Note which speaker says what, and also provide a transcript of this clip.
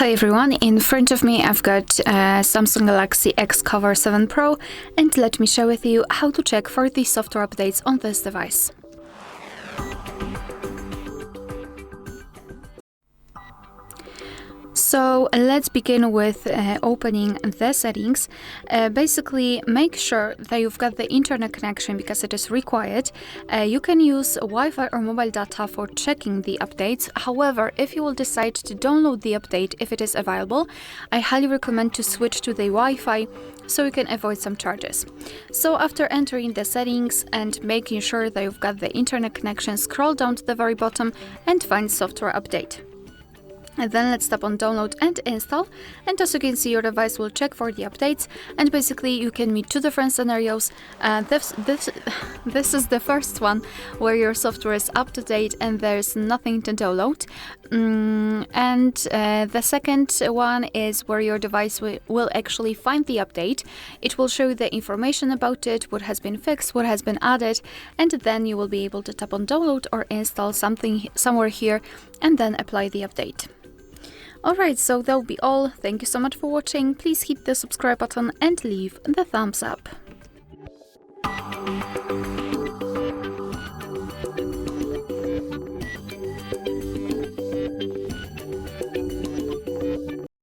Speaker 1: Hi everyone, in front of me I've got SAMSUNG Galaxy XCover7 Pro, and let me share with you how to check for the software updates on this device. So let's begin with opening the settings. Basically, make sure that you've got the internet connection because it is required. You can use Wi-Fi or mobile data for checking the updates. However, if you will decide to download the update if it is available, I highly recommend to switch to the Wi-Fi so you can avoid some charges. So after entering the settings and making sure that you've got the internet connection, scroll down to the very bottom and find software update. And then let's tap on download and install, and as you can see, your device will check for the updates, and basically you can meet two different scenarios. This is the first one where your software is up to date and there's nothing to download, and the second one is where your device will actually find the update. It will show you the information about it, what has been fixed, what has been added, and then you will be able to tap on download or install something somewhere here and then apply the update. Alright, so that will be all. Thank you so much for watching. Please hit the subscribe button and leave the thumbs up.